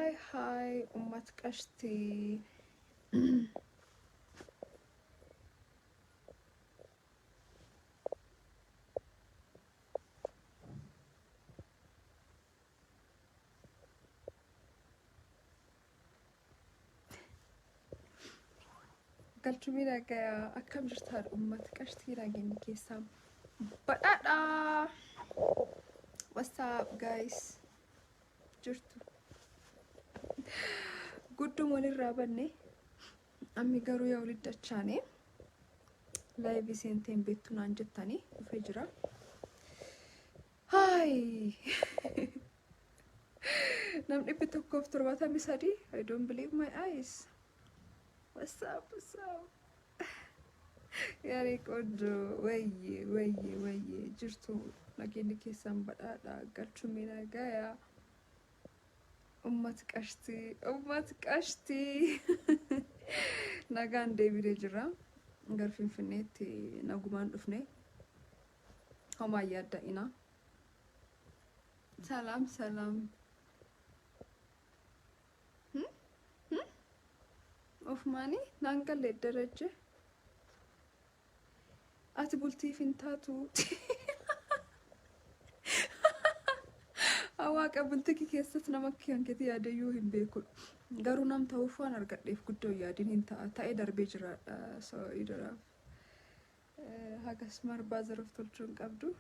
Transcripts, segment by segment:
Hi, ummat qashti. Galchumina gaya akkam jirtaan ummat qashtii nageenya keessaa badhaadha. What's up guys? Jirtu guddum walirraa banne ammi garuu yaa walitti dachaane live seenteen beektu naan jettanii dhufee jira. Hi. Nam 173 I don't believe my eyes. What's up? Yari qodo wayye jirtu nageenya keessan badhaadha. Galchumina gaya ummat qashtii nagaan deebiree jira. Gar Finfinneetti nagumaan dhufne homaa yaadda'ina. Salam. Of mani nangalle daraje ati bultii fintaatu awaaqa bultii keessatti nama kiyanketi yaadayyuu hin beeku garuu nam ta'uuf waan argadheef guddoo yaadin hin ta'a ta'ee darbee jira so idara hagas marbaa zaraf tolchuun qabdu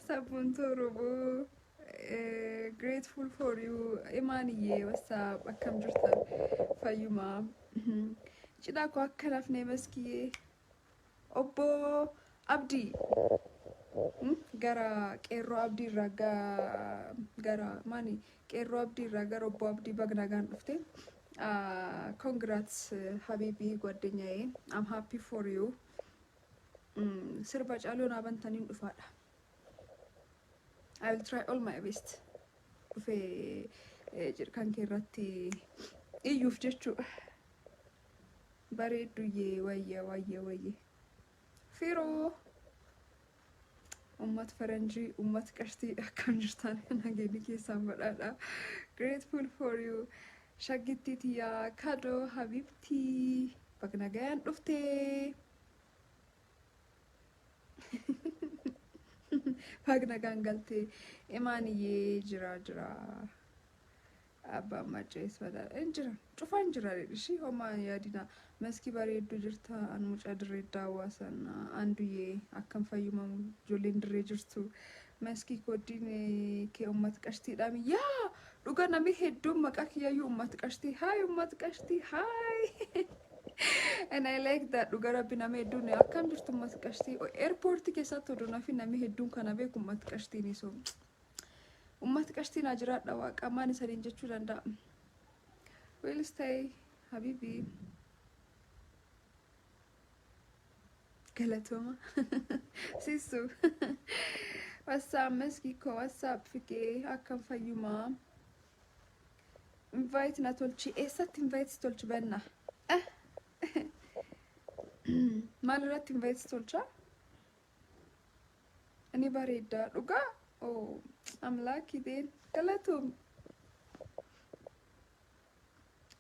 sabun torobo grateful for you imaniye what's up akkam jirtan fayyuma cidha ko akkanaf ne maskiye obbo abdi gara qeerroo abdi raga gara mani qeerroo abdi raga obbo abdi bagnagan dhufte congrats habibi ጓደኛዬ I'm happy for you sirba caaloo nabantanin dhufaadha. I will try all my best. Ufe jirkan keerratti iyyuuf jechu bareedu wayye Firo ummat faranji ummat qashtii akkam jirtan nageenya keessan badhaadha. Grateful for you shagitti tiya kado habibti bagnagayan dhufte Fagna gangalte imaniye jira abba machees wala injira cufan jira shi homa yaadina maski bareedu jirta an muca dirree daawwasan anduye akkam fayyuma joleen dirree jirtu maski kodin ke ummat qashtiidhaam yaa dhuga nami hedduun maqaa kiyyaayyuu ummat qashtii hi and I like that dhuga rabbi nama hedduun akkam jirtu ummat qashtii airport keessatti odona fi nami hedduun kana beeku ummat qashtii ni so ummat qashtii na jiraadha waaqa maan isaniin jechuu danda'a. Will stay habibi galatoma sisu whatsapp maskiko whatsapp fike akkam fayyuma invite na tolchi eessatti invite tolchi banna Maluratti invite tolcha ani bareeda dhuga oh I'm lucky then galatum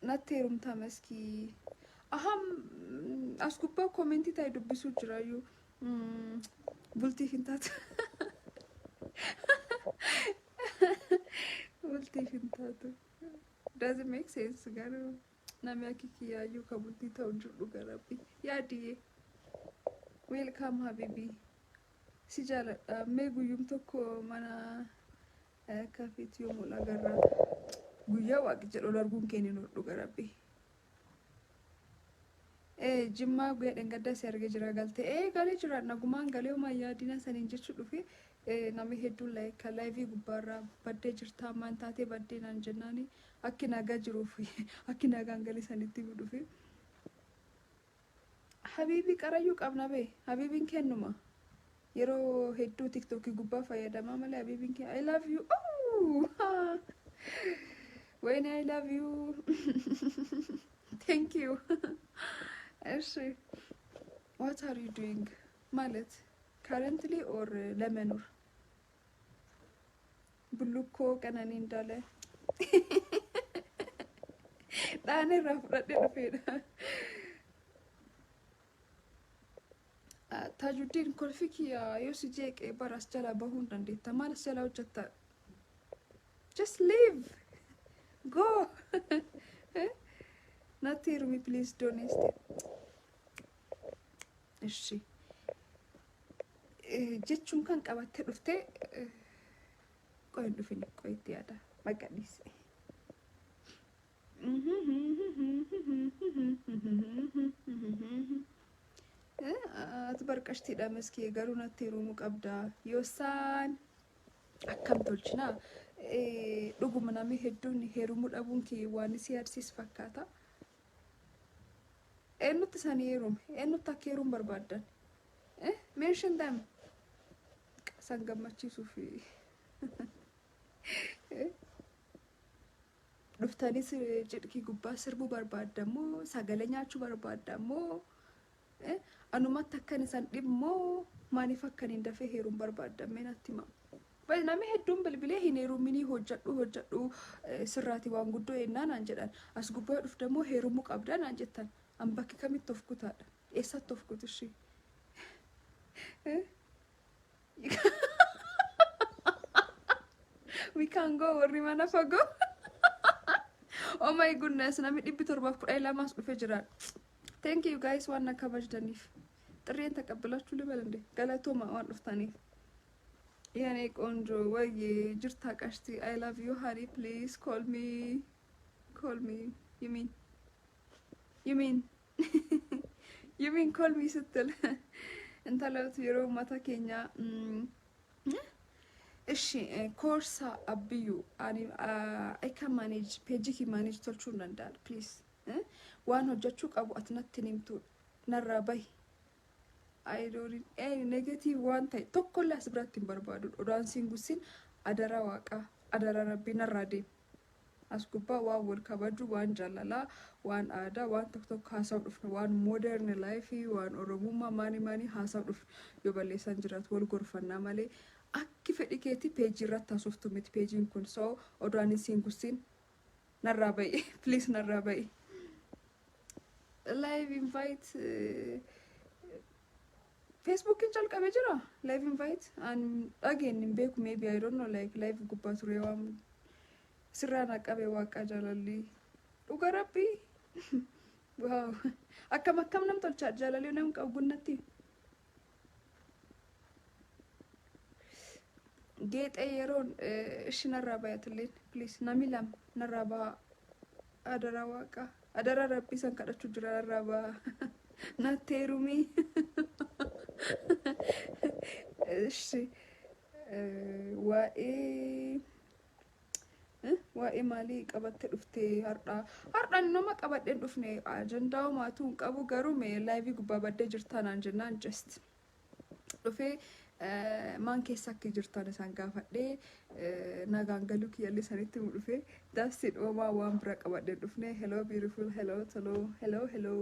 naterumta maski aham askupa commenti tay dubbisu jirayu bulti fintat doesn't make sense garu nami akikiyayu kabulti tawjuru garabi yadiye welcome habibi sijala me guyum tokko mana kafet yomul agarra guyya waqi jedho dargun keeni no dhugarabi jimma guyya dengadda si arge jira galte gale jira nagumaan gale uma yaadina sanin jechu dhufi nami heddu like live gubbarra badde jirta man taate badde nan jennani akkina gajirufi akkina gangale sanitti dhufi habibi qarayu qabna be habibin kennuma yero heddu tiktok gubba fayyadama male habibin ke I love you when I love you thank you actually what are you doing ማለት currently or ለመኖር bullukkoo qananii ndaale dhaane rafudhadhe dhufeedha. Tajuddin kolfiki yoo si jeeqee baras jala bahuu hin dandeetta. Maalis jala hojjetta? Just leave. Go. Not hear me, please don't stay. Ishi. Jechuun kan qabattee dhuftee qoy hin dhufin qoy itti yaada maqadhiise. Ati barqashtiidha maskii garuu natti heerumuu qabda. Yoosaan akkam tolchinaa dhuguma namni hedduun heerumuu dhabuun kee waan si yaadsiis fakkaata. Eenyutti isaan heerume? Eenyutti akka heeruun barbaaddan? Mention them. San gammachiisuuf dhuftaniis cidhkii gubbaa sirbuu barbaaddamoo sagalee nyaachuu barbaaddamoo anumatti akkan isaan dhibmoo maaliif akkan hin dafee heeruun barbaaddammee natti hima. Namni hedduun bilbilee hin heeruminii hojjedhu sirraati waan guddoo ennaan aan jedhan as gubbaa dhufdamoo heerumuu qabdaan aan jettan an bakki kamitti of kutaadha eessatti of kutushi. We can go warri mana fagoo. Oh my goodness, nami dhibbi torbaaf kudha lamaas dhufe jiraan. Thank you guys waan na kabajdaniif. Xirreen taqabbalaachuu libal inde galatooma waan dhuftaniif. Yani qoonjoo wayyee jirtaa qashtii. I love you honey, please call me. Call me. You mean you mean call me ስትል እንታለቱ የሮ ማታ ኬኛ እሺ ኮርሳ አብዩ I can manage page ki manage tolchuu danda'al please waan hojjechuu qabu atnatti nimtu narraa bahi. I don't negative waan ta'e tokkollee as biratti hin barbaadu. Odaan siin gusin adara waaqa adara rabbi narraa deem. As gubbaa waan wal kabaju waan jaalalaa waan aadaa waan tokko tokko haasawu dhufna waan modern life waan oromummaa maani haasawu dhufna yoo balleessan jiraatu wal gorfannaa malee akki fedhi keetti peejii irratti haasoftu miti peejiin kun soo odaan siin gusin narraa bahi please narraa bahi. Live invite Facebook in jalqabe jira live invite and again in beeku maybe I don't know like live gubbaa ture waan sirraan qabe waaqa jaalalli dhuga rabbi. Wow akkam nam tolchaa jaalalli nam qabu gunnatti geexee yeroon ishi narraa bayatilleen please nami lam narraa baa adara waaqa adara rabbi san kadhachuu jira narraa baa natti heerumii. Ishi waa'ee maalii qabattee dhuftee hardhaan nama qabadheen dhufne ajandaa maatuun qabu garuu mee laayivii gubbaa baddee jirtaanaan jennaan just dhufee maan keessa akka jirtaan isaan gaafadhee nagaan galuu kiyyaallee sanitti mu dhufee daasii dhoomaa waan bira qabadheen dhufne hello beautiful hello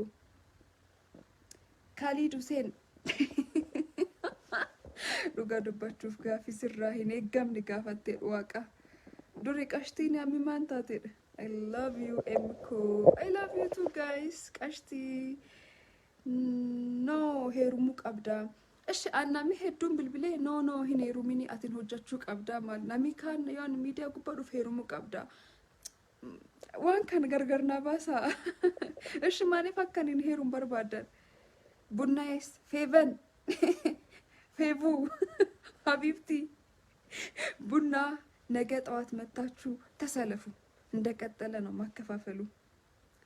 Khalid Hussein dhugaa dubbachuuf gaaffii sirraa hin eeggamne gaafattee waaqa. Duri qashtiin yammi maan taatedha. I love you Emiko. I love you too guys. Qashtii no heerumuu qabda. Ishi annami hedduun bilbilee no hin heerumini atin hojjechuu qabda maal nami kaan yoon miidiyaa gubbaa dhuuf heerumuu qabda. Waan kan gargar na baasa. Ishi maaliif akkan hin heeruun barbaadan? Bunnaayis feevan feebuu ሀቢብቲ ቡና ነገ ጠዋት መጣችሁ ተሰለፉ እንደቀጠለ ነው ማከፋፈሉ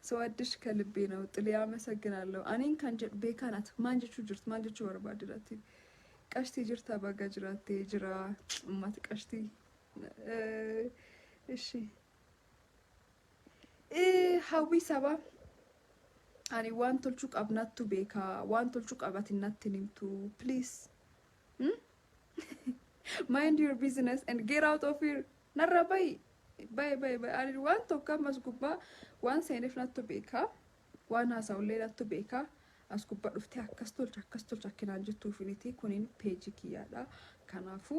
ሰዋድሽ ከልቤ ነው ጥልያ አመሰግናለሁ አኔን ካንጀ ቤካናት ማንጀቹ ጅርት ማንጀቹ ወርባድራቲ ቀሽቲ ጅርታ ባጋጅራቲ ጅራ ማት ቀሽቲ እሺ ሀዊ ሰባ አኒ ዋን ቶልቹ ቀብናቱ ቤካ ዋን ቶልቹ ቀባትናት ኒምቱ ፕሊዝ mind your business and get out of here. Narra bye. I want to come as gubba one senef not to beka one has our later to beka as gubba of te akastol kinan jitu finiti kunin page kiyada kanafu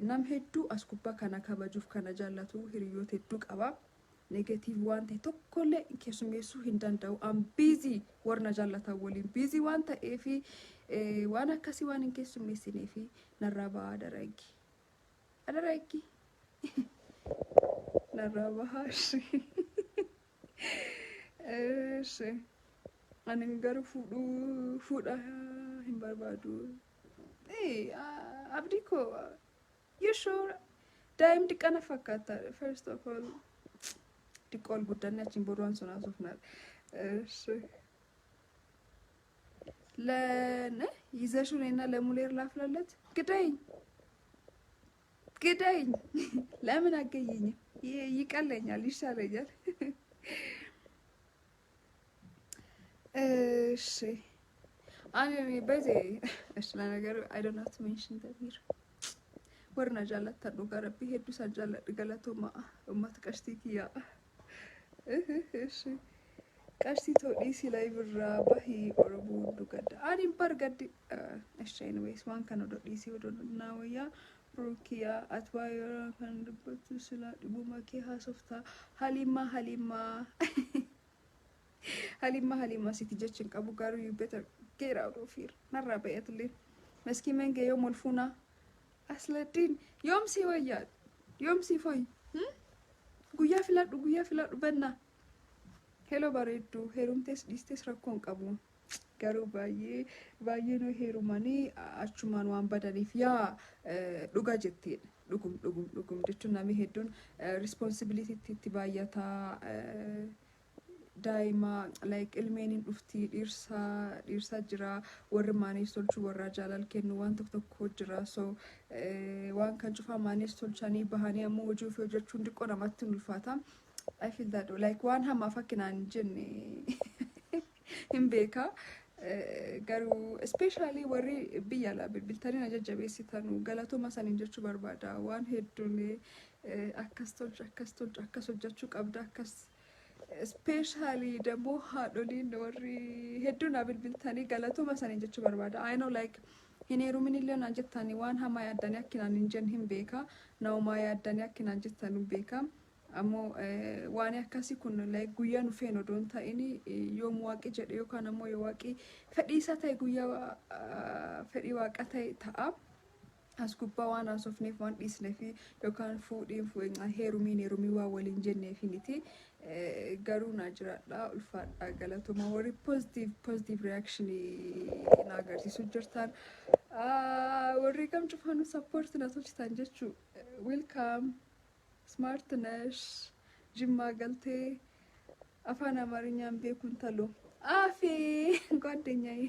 nam hedduu as gubbaa kana kabajuuf kana jaallatu hiriyoota hedduu qaba. Negative waan ta'e tokkollee keessummeessuu hin danda'u. Am busy warna jaallatan waliin busy waan ta'eefi waan akkasii waan hin keessummeessineefi narraa bahaa daragi. Adaragi. Narraa bahaa ishee. Ani garuu fuudha hin barbaadu. Abdii koo, you sure? Daa'imni xiqqana fakkaata. First of all, xiqqoo ol guddanne achiin boodaan sun haasofnaadha. ይዘሽው ነይና ለሙሌር ላፍላለት ግደኝ ግደኝ። ለምን አገኘኝ? ይቀለኛል፣ ይሻለኛል። እሺ እኔ በዚህ እሺ ለነገሩ I don't have to mention that here. ወርና ጃላት ታዱ ጋረቢ ሄዱ ሳጃላት ገለቶማ ኡማት ቀሽቲኪያ እሺ ቀሽቲ ቶዲሲ ላይ ብራ ባሂ ኦሮቡ ዱገዳ አሪም በርገድ እሺ anyways ዋን ከነ ዶዲሲ ወዶና ወያ ሩኪያ አትባዮ ከንድበት ስላ ዲቡማኪ ሀሶፍታ ሀሊማ ሲቲጀችን ቀቡ ጋሩ you better get out of here. narra bayatli meski menge yom ulfuna asladin yom si wayad yom si foy guya filadu banna hello baredu herumtes distes rakon qabu garu baye no herumani achuman wan badanif ya duga jettin dugum jechu nami hedun responsibility titti bayata daima like ilmeenin dhufti dhirsa jira warri maanis tolchu warra jaalal kennu waan tokko jira so waan kan cufa maanis tolchanii bahanii ammoo hojii ofii hojjechuun diqqoo namatti ulfaata. I feel that like waan hamma fakkinaan jenne hin beeka garuu especially warri biyya alaa bilbiltanii na jajjabeessitanu galatoma saniin jechuu barbaada. waan hedduun akkas hojjechuu qabda akkas especially demo haadholiin warri hedduun bilbiltanii galatoma saniin jechuu barbaada. I know like hin heeruminillee naan jettanii waan hamaa yaaddanii akkinaan hin jen hin beeka naumaa yaaddanii akkinaan jettan hin beeka ammoo waan akkasii kun like guyyaa nu feeno doon ta'ini yoom waaqi jedhe yookaan ammoo yoo waaqi fedhii isaa ta'e guyyaa fedhii waaqa ta'e ta'a. as gubbaa waan haasofneef waan dhiisneefi yookaan fuudhiin heerumii waa waliin jenneefi niti garuu na jiraadha ulfaadha galatuma warri positive reaction na agarsiisu jirtan warri kam cufanu support na tolchitan jechuu welcome smartness jimma galtee afaan amaarinyaan beekuun talo afi ጓደኛዬ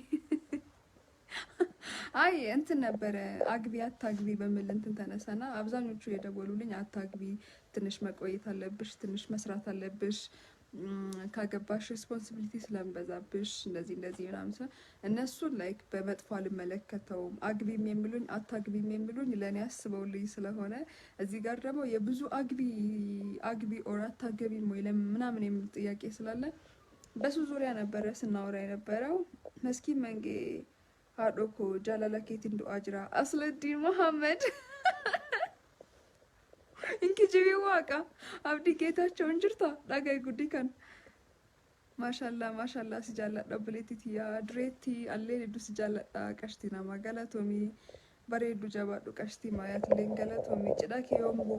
አይ እንትን ነበር አግቢ አታግቢ በሚል እንትን ተነሳና አብዛኞቹ የደወሉልኝ አታግቢ ትንሽ መቆየት አለብሽ ትንሽ መስራት አለብሽ ካገባሽ ሪስፖንሲቢሊቲ ስለምበዛብሽ እንደዚህ ምናምን እነሱን ላይክ በመጥፎ አልመለከተውም። አግቢም የሚሉኝ አታግቢም የሚሉኝ ለኔ ያስበውልኝ ስለሆነ እዚህ ጋር ደግሞ የብዙ አግቢ ኦር አታግቢም ወይ ለምናምን የሚል ጥያቄ ስላለ በሱ ዙሪያ ነበረ ስናወራ የነበረው። መስኪን መንጌ haadhoko jaalala keetiin du'aa jira Asladdiin Muhammad inki jibii waaqa abdii geetaachoo jirta dhagaye guddi kan maashaallah si jaalladha obboleettii yaa direetti allee hedduu si jaalladha qashtii nama galatoomii bareedduu jabaadhu qashtii maayaatileen galatoomii cidha kee yoomuu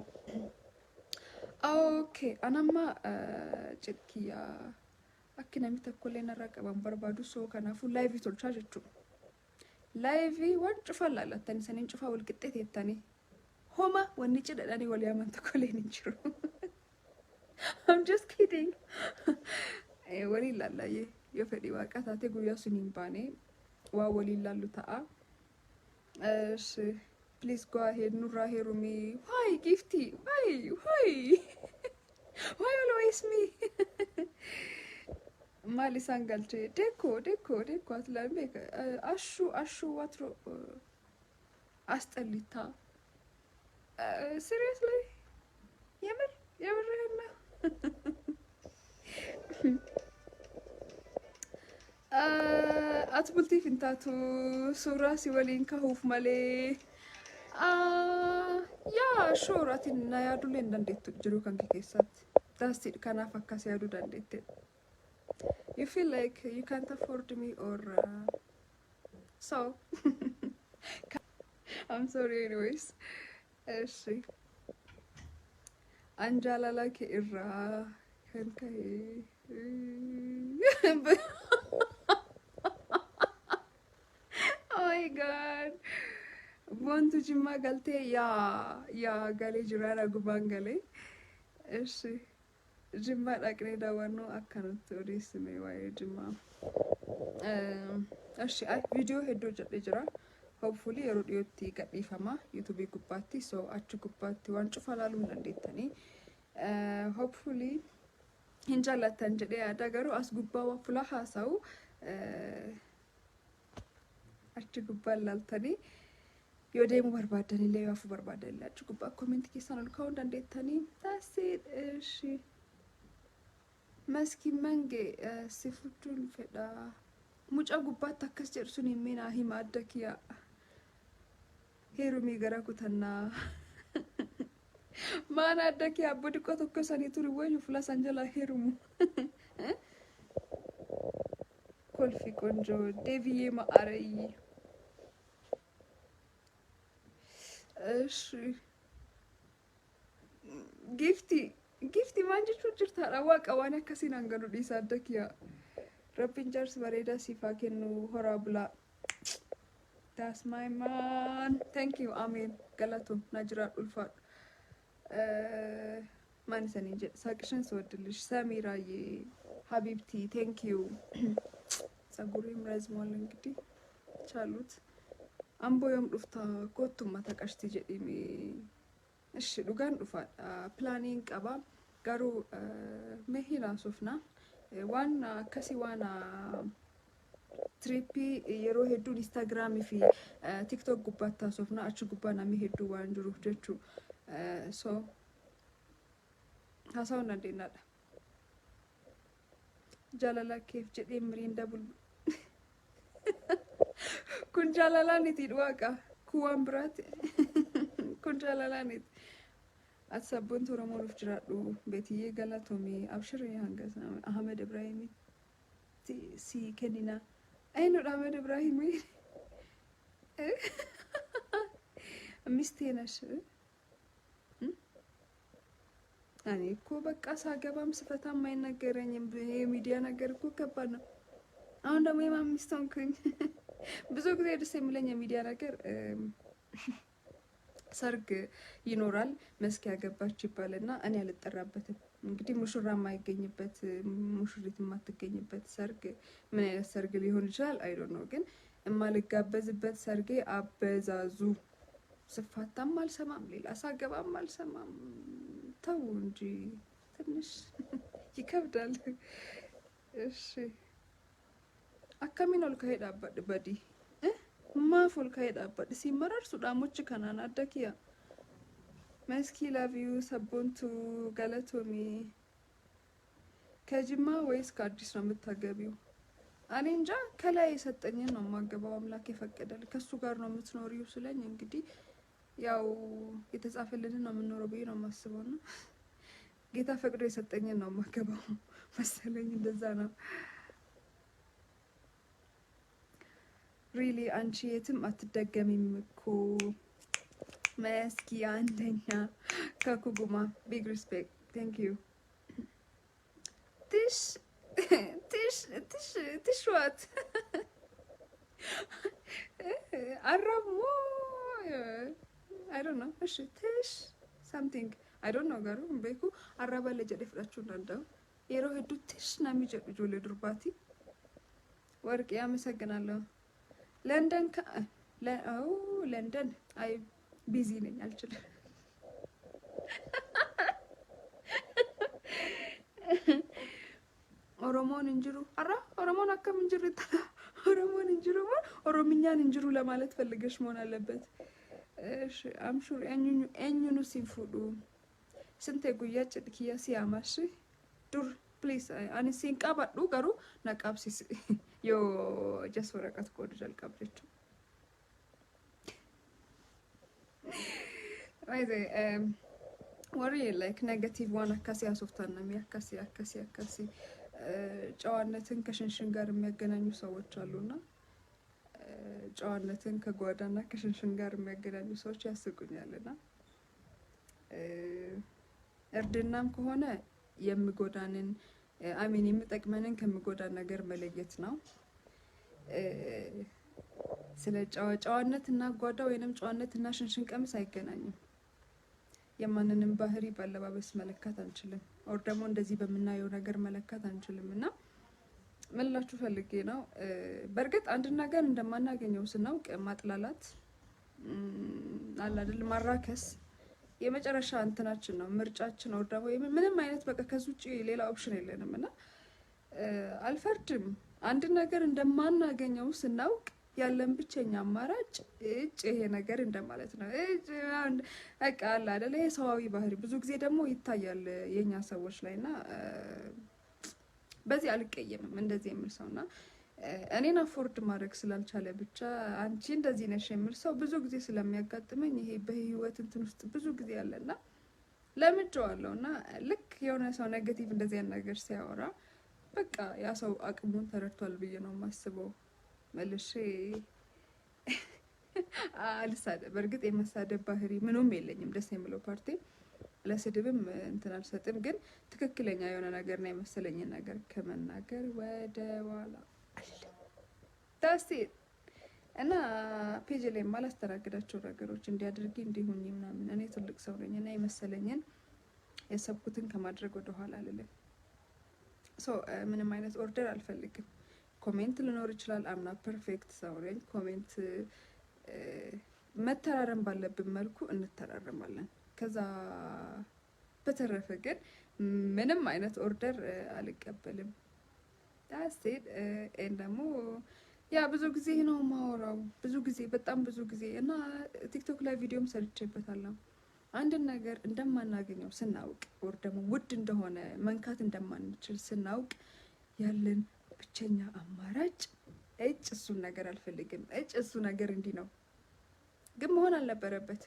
okay anamma cidkiyyaa akki namni tokkollee narraa qaban barbaadu soo kanaafuu laayivii tolchaa jechuudha. ላይቭ ወን ጭፋ ላላተን ሰኔን ጭፋ ወልቅጤት የተኔ ሆማ ወንጭ ደዳኒ ወሊያመን ተኮሌን እንጅሩ I'm just kidding ወሊ ላላየ የፈዲ ዋቃታቴ ጉያ ሱኒን ባኔ ዋ ወሊ ላሉ ታአ እሺ please go ahead ኑራ ሄሩሚ why gifty why always me Malisan galche deko atlambe ashu watro astalita seriously yemer na atbulti fintatu sura si walin kahuf male Yeah, sure. Ati na yaadullee hin dandeettu jiruu kan kee keessatti. That's it. Kanaaf akkas yaaduu dandeette. You feel like you can't afford me or so. I'm sorry anyways. Eshi. Anjaalala kee irraa kan ka'e. Oh my god. Wantu jimmaa galtee yaa galee jiraadha gubaan galee. Eshi. Jimmaa dhaqnee daawwannoo akkanatti odeessine waa'ee Jimmaa. Eshi viidiyoo hedduu jedhee jira. Hopefully yeroo dhiyootti gadhiifama YouTube gubbaatti, so achi gubbaatti waan cufa ilaaluu hin dandeettanii. Hopefully hin jaallattan jedhee yaada, garuu as gubbaa waa fuula haasa'u achi gubbaa ilaaltanii yoo deemuu barbaadan illee yoo hafuu barbaadan illee achi gubbaa koomenti keessaan ol kaa'uu dandeettanii. That's it. Eshi. Maski mange si fuudhuun fedha. Mucaa gubbaatti akkas jedhu sun hin miinaa hima adda kiyya. Heerumii gara kutannaa. Maan adda kiyya abbo xiqqoo tokko sanii turi wayyu fuula san jalaa heerumu. Kolfi qonjoo deebiyyee ma'aarayyi. Eshi. Gifti maan jechuun jirtaadha. Waaqa waan akkasiin hanganu dhiisa adda kiyya. Rabbiin jaarsi bareedaa siif haa kennu, horaa bulaa. That's my man. Thank you. Amen. Galatoom na jiraadhu ulfaadhu. Maan isanii jedhe saaqishan siwadilish Samiraayyee Habibti. Thank you. Sagurim razmool እንግዲህ ቻሉት አምቦ yoom dhufta kottumma taqashti jedhimi. Ishi dhugaan dhufaadha. Plaaniin qaba garuu meehina sufna waan akkasii waan trippii yeroo hedduu Instagramii fi TikTok gubbaatti taasofna achi gubbaa namni hedduu waan jiruuf jechuu so haasa'uu hin dandeenyadha. Jaalala keef jedhee miriinda bulbul kun jaalalaaniti waaqa kuwaan biraati kun jaalalaaniti. Ati sabboonti Oromoodhaaf jiraadhu beetiyyee galatoomii abshirii hanga Ahmed Ibrahimitti si kennina. Eenyudha Ahmed Ibrahimii? Misteenash. እኔ እኮ በቃ ሳገባም ስፈታም አይነገረኝም። የሚዲያ ነገር እኮ ከባድ ነው። አሁን ደግሞ የማን ሚስት ሆንኩኝ? ብዙ ጊዜ ደስ የሚለኝ የሚዲያ ነገር ሰርግ ይኖራል፣ መስክ ያገባች ይባልና እኔ አልጠራበትም። እንግዲህ ሙሽራ የማይገኝበት ሙሽሪት የማትገኝበት ሰርግ ምን አይነት ሰርግ ሊሆን ይችላል? አይ ዶንት ኖ። ግን የማልጋበዝበት ሰርጌ አበዛዙ። ስፋታም አልሰማም፣ ሌላ ሳገባም አልሰማም። ተው እንጂ ትንሽ ይከብዳል። እሺ akkamiin ol ka'ee dhaabbadhe badii maaf ol ka'ee dhaabbadhe si mararsuudha mochi kanaan adda kiyya. Maskii laaviyu sabboontu galatoomii ከጅማ ወይስ ከአዲስ ነው የምታገቢው? እኔ እንጃ ከላይ የሰጠኝን ነው የማገባው። አምላክ የፈቀደል ከሱ ጋር ነው የምትኖሪው ስለኝ እንግዲህ ያው የተጻፈልንን ነው የምንኖረው ብዬ ነው የማስበው እና ጌታ ፈቅዶ የሰጠኝን ነው የማገባው መሰለኝ። እንደዛ ነው። ሪሊ አንቺ የትም አትደገሚም እኮ መስኪ አንደኛ ከኩጉማ ቢግ ሪስፔክት ቴንክ ዩ ትሽ ዋት አራሞ I don't know. እሺ ትሽ something I don't know ጋሩ ቤኩ አራባ ለጀደ ፍራችሁ እንዳንዳው የሮ ሄዱ ትሽ ናሚ ጀዱ ጆሌ ዱርባቲ ወርቅ ያመሰግናለሁ። ለንደን ለንደን አይ ቢዚ ነኝ አልችልም። ኦሮሞን እንጅሩ አራ ኦሮሞን አከም እንጅሩ ኦሮሞን እንጅሩ ኦሮምኛን እንጅሩ ለማለት ፈልገሽ መሆን አለበት። እሺ አምሹር ኤኙኑ ሲፉዱ ስንቴ ጉያ ጭድኪያ ሲያማሽ ዱር ፕሊዝ አኒ ሲንቃባዱ ጋሩ ነቃብሲስ ዮ ጀስ ወረቀት ኮድ ጀልቃብለች አይዘ ወሬ ላይክ ኔጋቲቭ ዋን አካሲ አሶፍታና የሚያካሲ አካሲ ጨዋነትን ከሽንሽን ጋር የሚያገናኙ ሰዎች አሉና ጨዋነትን ከጓዳና ከሽንሽን ጋር የሚያገናኙ ሰዎች ያስቁኛልና እርድናም ከሆነ የሚጎዳንን አሚን የሚጠቅመንን ከሚጎዳን ነገር መለየት ነው። ስለ ጨዋነት እና ጓዳ ወይንም ጨዋነት እና ሽንሽን ቀምስ አይገናኙም። የማንንም ባህሪ ባለባበስ መለካት አንችልም፣ ኦር ደግሞ እንደዚህ በምናየው ነገር መለካት አንችልም። እና ምላችሁ ፈልጌ ነው በእርግጥ አንድ ነገር እንደማናገኘው ስናውቅ ማጥላላት አለ አይደል ማራከስ የመጨረሻ እንትናችን ነው ምርጫችን ነው ደግሞ ምንም አይነት በቃ ከዚህ ውጪ ሌላ ኦፕሽን የለንም። እና አልፈርድም አንድ ነገር እንደማናገኘው ስናውቅ ያለን ብቸኛ አማራጭ ይሄ ነገር እንደማለት ነው። በቃ አለ አይደል ይሄ ሰዋዊ ባህሪ ብዙ ጊዜ ደግሞ ይታያል የኛ ሰዎች ላይና በዚህ አልቀየምም እንደዚህ የሚል ሰውና እኔን አፎርድ ማድረግ ስላልቻለ ብቻ አንቺ እንደዚህ ነሽ የሚል ሰው ብዙ ጊዜ ስለሚያጋጥመኝ ይሄ በህይወት እንትን ውስጥ ብዙ ጊዜ ያለና ለምጄዋለሁና ልክ የሆነ ሰው ኔጌቲቭ እንደዚህ አይነት ነገር ሲያወራ በቃ ያ ሰው አቅሙን ተረድቷል ብዬ ነው የማስበው። መልሼ አልሳደብ በእርግጥ የመሳደብ ባህሪ ምንም የለኝም። ደስ የሚለው ፓርቲ ለስድብም እንትን አልሰጥም፣ ግን ትክክለኛ የሆነ ነገር ነው የመሰለኝን ነገር ከመናገር ወደ ኋላ ዳስቲ እና ፔጅ ላይ ማላስተናግዳቸው ነገሮች እንዲያደርጊ እንዲሁኝ ምናምን እኔ ትልቅ ሰው ነኝ እና የመሰለኝን የሰብኩትን ከማድረግ ወደ ኋላ አልልም። ምንም አይነት ኦርደር አልፈልግም። ኮሜንት ሊኖር ይችላል። አምና ፐርፌክት ሰው ነኝ። ኮሜንት መተራረም ባለብን መልኩ እንተራረማለን። ከዛ በተረፈ ግን ምንም አይነት ኦርደር አልቀበልም። ዳስቴድ ደግሞ ያ ብዙ ጊዜ ነው ማወራው ብዙ ጊዜ በጣም ብዙ ጊዜ እና ቲክቶክ ላይ ቪዲዮም ሰርቼበታለሁ። አንድን ነገር እንደማናገኘው ስናውቅ ወር ደግሞ ውድ እንደሆነ መንካት እንደማንችል ስናውቅ ያለን ብቸኛ አማራጭ እሱን ነገር አልፈልግም፣ እሱ ነገር እንዲህ ነው ግን መሆን አልነበረበት።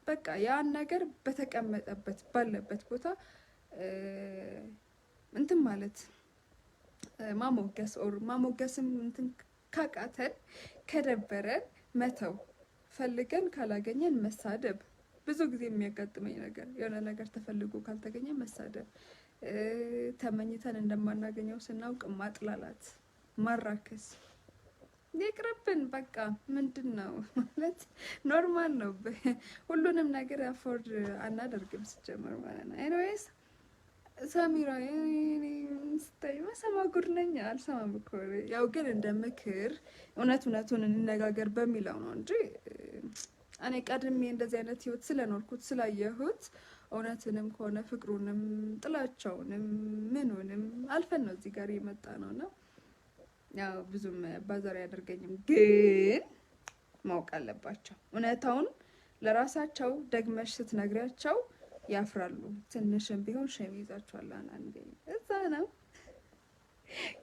በቃ ያን ነገር በተቀመጠበት ባለበት ቦታ እንትን ማለት ማሞገስ ኦር ማሞገስም እንትን ካቃተን ከደበረን መተው፣ ፈልገን ካላገኘን መሳደብ። ብዙ ጊዜ የሚያጋጥመኝ ነገር የሆነ ነገር ተፈልጎ ካልተገኘ መሳደብ፣ ተመኝተን እንደማናገኘው ስናውቅ ማጥላላት፣ ማራከስ ይቅርብን። በቃ ምንድን ነው ማለት ኖርማል ነው። ሁሉንም ነገር አፎርድ አናደርግም ሲጀመር ማለት ነው። ኤኒዌይስ ሳሚራ ስታይ መሰማ ጉድ ነኝ አልሰማም እኮ ያው ግን እንደ ምክር እውነቱን እንነጋገር በሚለው ነው እንጂ እኔ ቀድሜ እንደዚህ አይነት ህይወት ስለኖርኩት ስላየሁት እውነትንም ከሆነ ፍቅሩንም ጥላቻውንም ምኑንም አልፈን ነው እዚህ ጋር የመጣ ነውና ያው ብዙም ባዛር ያደርገኝም፣ ግን ማወቅ አለባቸው እውነታውን። ለራሳቸው ደግመሽ ስትነግሪያቸው ያፍራሉ። ትንሽም ቢሆን ሸም ይዛቸዋል። አንዴ እዛ ነው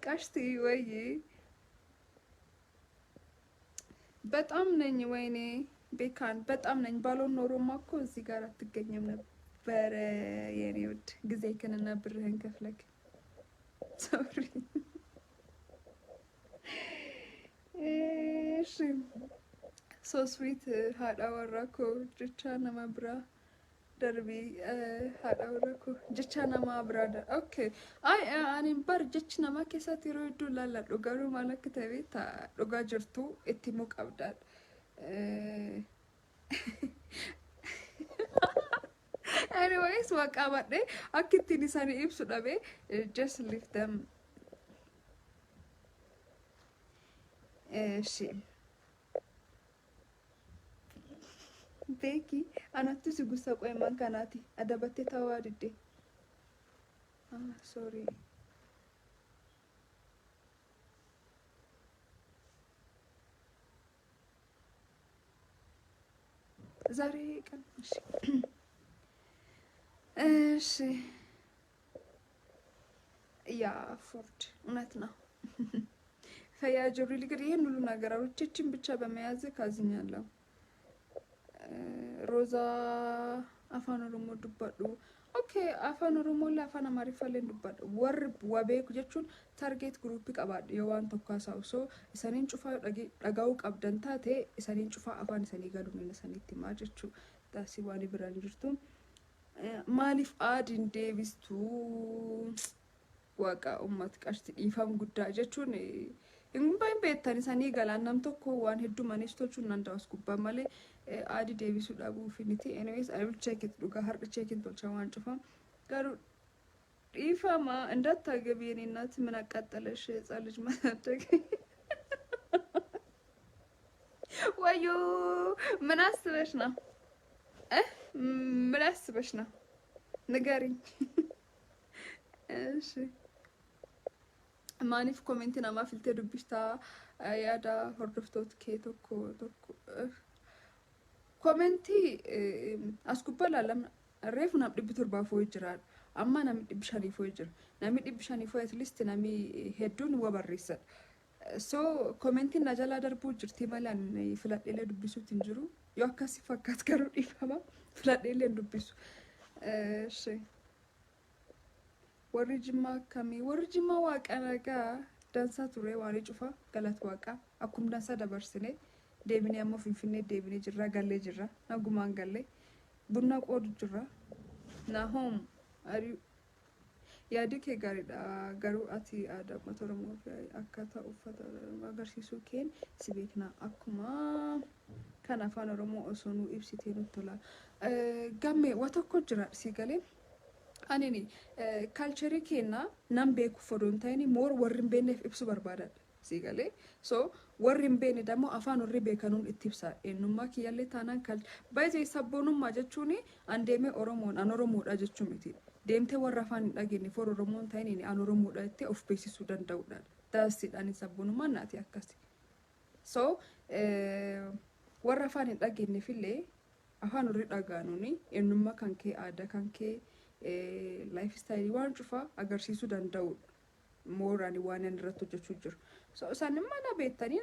ቃሽቲ ወይ በጣም ነኝ ወይኔ ቤካን በጣም ነኝ። ባሎን ኖሮማ እኮ እዚህ ጋር አትገኝም ነበረ የኔ ውድ። ጊዜህንና ብርህን ከፍለክ ሶሪ። እሺ ሶ ስዊት ሀዳ ወራኮ ጅቻ ነማብራ ደርቢ ሀዳ ወራኮ ጅቻ ነማብራ ኦኬ አይ አኔም በር ጅች ነማ ከሳት ይሮዱ ላላ ዶጋሩ ማለክ ተቤታ ዶጋ ጅርቱ እቲሙ ቀብዳል anyways waqabadhe akkitti isani ibsu dhabe just leave them. እሺ ቤኪ አናቱ ሲጉሳ ቆይ ማንካናቲ አደበቴ ተዋድዴ ሶሪ ዛሬ ቀን እሺ ያ ፎርድ እውነት ነው። ፈያ ጆሪ ልግር ይሄን ሁሉ ነገር አውርቼችን ብቻ በመያዝ ካዝኛለሁ። Roza afaan Oromoo dubbadhu. Okay, afaan Oromoo illee afaan Amaariffaa illee dubbadhu. Warri wabeeku jechuun target group qabaadha yoo waan tokko haasa'u. So isaniin cufaa dhaga'uu qabdan taate isaniin cufaa afaan isanii galuun isaniitti himaa jechuudha. Taasii waan biraan jirtu. Maaliif aadiin deebistuu waaqa uummata qarshii dhiifama guddaa jechuun hin beektan isanii galaan nam tokko waan hedduu manis tolchuun danda'us gubbaa malee aadii deebisuu dhabuuf miti. Anyways, I will check it dhugaa har'a check in tolcha waan cufam garuu dhiifama እንዳታገቢን እናት ምን አቃጠለሽ ህፃን ልጅ ማሳደግ ወዮ ምን አስበሽ ነው ምን አስበሽ ነው ንገሪኝ እሺ ማኒፍ ኮሜንት ናማ ፍልቴ ዱብሽታ ያዳ ሆርዶፍቶት ኬቶኮ ቶኮ ኮሜንቲ አስኩባላለም ሬፍ ናም ድብቱር ባፎ ይጅራል amma namni dhibbi shanii foo'ee jira. Namni dhibbi shanii foo'ee at least namni hedduun waa barreessa. So komentiin na jalaa darbuu jirti malee filadheelee dubbisuutti hin jiru. Yoo akkasii fakkaatu garuu dhiifama filadheelee hin dubbisu. Warri Jimmaa akkamii? Warri Jimmaa waaqa nagaa dansaa ture waan cufa galata waaqa akkuma dansaa dabarsine deebinee ammoo Finfinnee deebinee jirra gallee jirra nagumaan gallee bunna qoodu jirra. Nahoom yaadi kee gaariidha garuu ati aadaa uummata Oromoo fi akkaataa uffata agarsiisuu keen si beekna akkuma kan afaan Oromoo osoo nu ibsitee nutti tola. Gammee waa tokko jira si galee anini kalcharii keenya nam beeku fodoon ta'ini moor warri hin beekneef ibsu barbaadan si galee so warri hin beekne dammoo afaan warri beekanuun itti ibsa eenyummaa kiyyaallee taanaan baay'ee sabboonummaa jechuun an deemee Oromoon an Oromoodha jechuu miti. Deemtee warra afaan hin dhageenye for Oromoon ta'in an Oromoodha jettee of beeksisuu danda'udha. Daasiidhaan sabboonummaan naati akkasi. So warra afaan hin dhageenyeefillee afaan warri dhagaanuuni eenyummaa kan kee aadaa kan kee life style waan cufaa agarsiisuu danda'udha. Mooraan waan irratti hojjechuu jiru. So isaan mana beektanii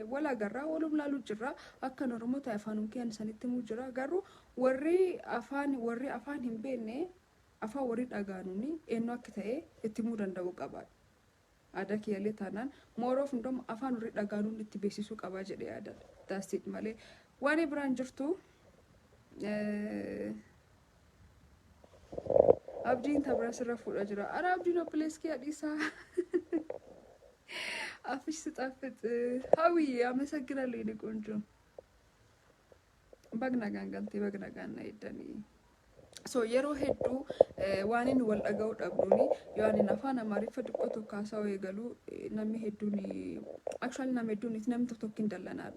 wala garraa walum laaluu jirra akka Oromoo ta'e afaanuun kee isanitti muu jira garuu warri afaan hin beekne afaan warri dhagaanuuni eenyu akka ta'e itti muu danda'uu qaba. Aadaa kiyyaallee taanaan mooroof hundum afaan warri dhagaanuun itti beeksisuu qaba jedhee yaada. Daasiit malee waan biraan jirtu abdiin tabra sirra fuudha jira. Ara abdiin opleeskii adhiisaa አፍሽ ስጣፍጥ ሀዊዬ አመሰግናለሁ የኔ ቆንጆ በግናጋን ገልቴ በግናጋን አይደኒ ሶ የሮ ሄዱ ዋንን ወልደጋው ዳብዱኒ ያንን አፋን አማሪፍ ድቆቶ ካሳው የገሉ ነሚ ሄዱኒ አክቹዋሊ ነሚ ሄዱኒ ነም ቶክ እንደለናል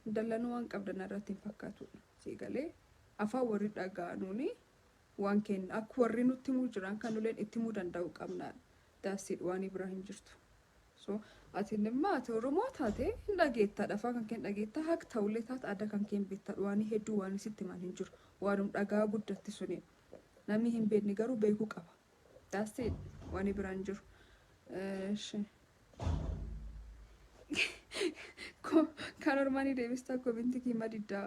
እንደለኑ ዋን ቀብደና ራቲን ፈካቱ ሲገሌ አፋ ወሪ ዳጋኑኒ ዋንኬን አክ ወሪኑ ትሙ ጅራን ካኑለን እትሙ ደንዳው ቀምና ዳሲድ ዋን ኢብራሂም ጅርቱ so atinimma ati Oromoo taate dhageetta dhafa kan keen dhageetta hak ta'ullee taate adda kan keen beekta waan hedduu waan sitti man hin jiru waanum dhagaa guddatti suni namni hin beekne garuu beekuu qaba daasee waan biraan jiru kan ormaanii deebistaa kominti kii madidda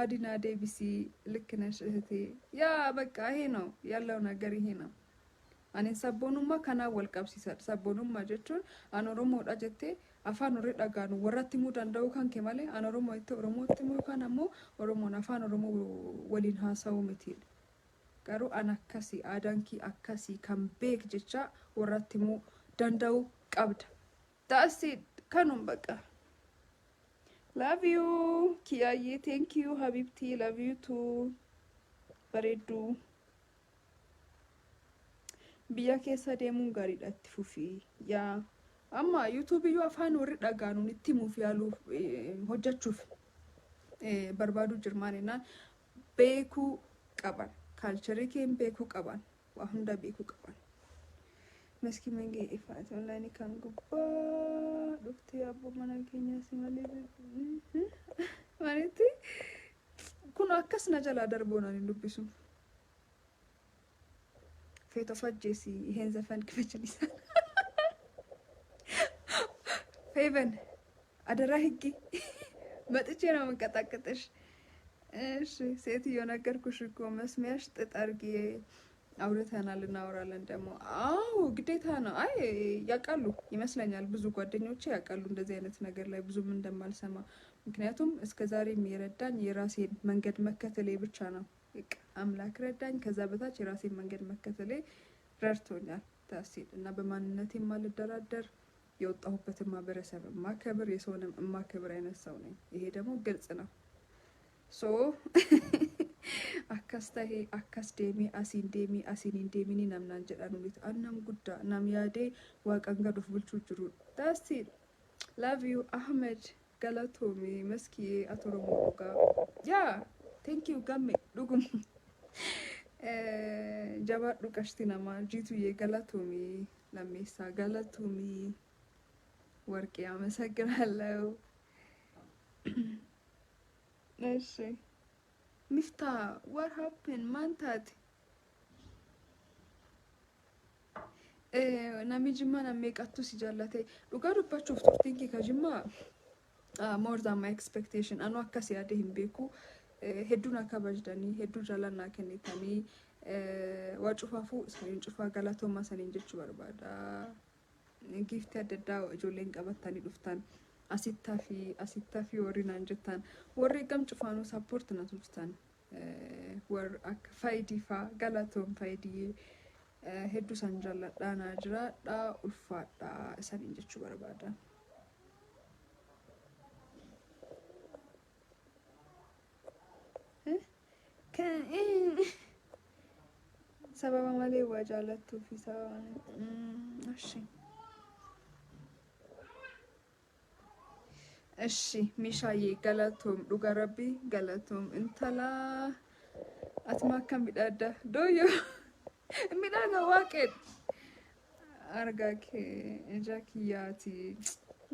aadina deebisi ልክነሽ እህቴ ያ በቃ ይሄ ነው ያለው ነገር ይሄ ነው. Ani sabboonummaa kana wal qabsiisa sabboonummaa jechuun an Oromoodha jettee afaan warri dhagaanu warratti muu danda'u kan kee malee an Oromoo itti Oromootti muu kan ammoo Oromoon afaan Oromoo waliin haasa'uu miti. Garuu an akkasii aadaan kii akkasii kan beek jecha warratti muu danda'u qabda. Taasii kanum baqa. Love you Kiyaayee, thank you Habibti, love you too. Bareedduu. Biyya keessa deemuun gaariidha itti fufii yaa amma YouTube yoo afaan warri dhagaanuun itti muuf yaaluuf hojjechuuf barbaadu jirmaanina beekuu qaban kalcharii keen beekuu qaban waa hunda beekuu qaban maski mangee ifaat online kan gubbaa dhuftee abboo mana keenyaa si malee maalitti kun akkas na jalaa darboonaan hin dubbisu. Feto fajjesi ይሄን ዘፈን ክፈችልኝ ፌቨን አደራ ህጊ መጥቼ ነው የምንቀጣቀጥሽ። እሺ ሴትዮ ነገርኩሽ እኮ መስሚያሽ ጥጥ አድርጌ አውርተናል፣ እናወራለን ደግሞ። አዎ ግዴታ ነው። አይ ያውቃሉ ይመስለኛል፣ ብዙ ጓደኞቼ ያውቃሉ እንደዚህ አይነት ነገር ላይ ብዙም እንደማልሰማ። ምክንያቱም እስከ ዛሬም የረዳኝ የራሴን መንገድ መከተሌ ብቻ ነው። አምላክ ረዳኝ። ከዛ በታች የራሴን መንገድ መከተሌ ረድቶኛል። ታሲል እና በማንነቴ የማልደራደር የወጣሁበትን ማህበረሰብ የማከብር የሰውንም የማከብር አይነት ሰው ነኝ። ይሄ ደግሞ ግልጽ ነው። ሶ አካስታሄ አካስዴሚ አሲንዴሚ አሲኒንዴሚኒ ናምናን ጀዳን ኡሊት አናም ጉዳ ናም ያዴ ዋቀን ገዱፍ ብልቹ ጅሩ ታሲል ላቭ ዩ አህመድ ገለቶሚ መስኪ አቶሮሞ ጋ ያ ቴንክ ዩ ጋሜ ዱጉም ጀባዱ ቀሽቲ ነማ ጂቱዬ ገለቶሚ ለሜሳ ገለቶሚ ወርቄ አመሰግናለሁ። እሺ ሚፍታ what happened ማንታት ናሚ ጅማ ናሜ ቀቱ ሲጃላቴ ዱጋ ዱባችሁ ፍቱርቲንኪ ከጅማ more than my expectation አኑ አካስ ያደ ሂምቤኩ ሄዱን አካባጅዳኒ ሄዱ ጃላና ከኔታኒ ዋጩፋፉ ሰኔን ጩፋ ጋላቶማ ሰኔን ጀቹ በርባዳ ጊፍት ያደዳ ጆሌን ቀበታኒ ዱፍታን አሲታፊ ወሪና እንጀታን ወሬ ገም ጩፋኑ ሳፖርት ናቱፍታን ወር አክ ፋይዲፋ ጋላቶም ፋይዲ ሄዱ ሰንጃላ ዳና ጅራ ዳ ኡልፋዳ ሰኔን ጀቹ በርባዳ ሰበባ ማሌ ዋጃለቱ ፊሳ እሺ እሺ ሚሻዬ ገለቶም ዱጋ ረቢ ገለቶም እንተላ አትማከም ቢዳዳ ዶዮ ሚዳጋ ዋቄት አርጋኬ ጃኪያቲ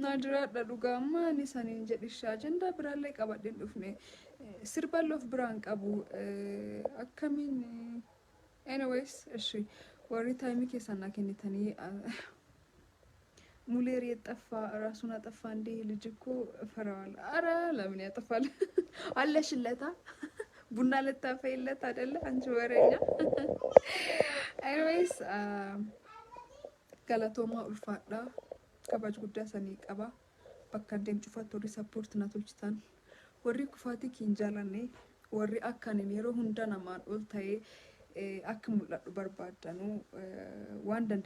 ናድራ ዱጋ ማኒ ሰኔን ጀዲሻ ጀንዳ ብራለ ቀባደን ዱፍኔ ሲርባሎፍ ብራን ቀቡ አከሚን ኤኒዌይስ እሺ ወሪ ታይሚ ከሰና ከኒተኒ ሙሌር የጠፋ ራሱን አጠፋ እንዴ ልጅ እኮ ፈራዋል። አረ ለምን ያጠፋል? አለሽለታ ቡና ለታፈይለት አይደለ አንቺ ወሬኛ። ኤኒዌይስ ገለቶማ ኡልፋዳ ከባጅ ጉዳ ሰኒ ቀባ በካንደም ጩፋት ወሪ ሰፖርት ናቶችታን ወሪ ኩፋቲ ኪንጃላኔ ወሪ አካን ኔሮ ሁንዳ ነማን ኦልታዬ አክሙላ በርባዳኑ ዋንደን